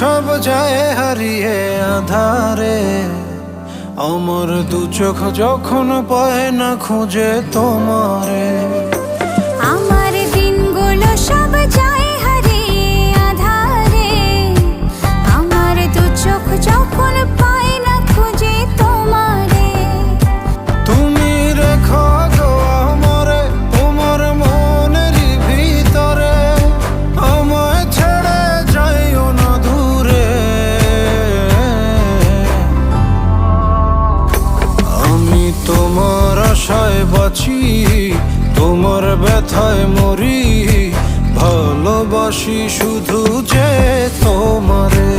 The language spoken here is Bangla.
সব যায় হারিয়ে আধারে, আমার দু চোখ যখন পায় না খুঁজে তোমারে। আমার দিনগুলো সব যায় হারিয়ে আঁধারে, আমার দু চোখ যখন পায় না খুঁজে তোমারে। তুমি রেখো গো আমারে তোমার মনের ভিতরে, আমায় ছেড়ে যাইও না দূরে। আমি তোমার আশায় বাঁচি, তোমার ব্যথায় মরি, ভালোবাসি শুধু যে তোমারে।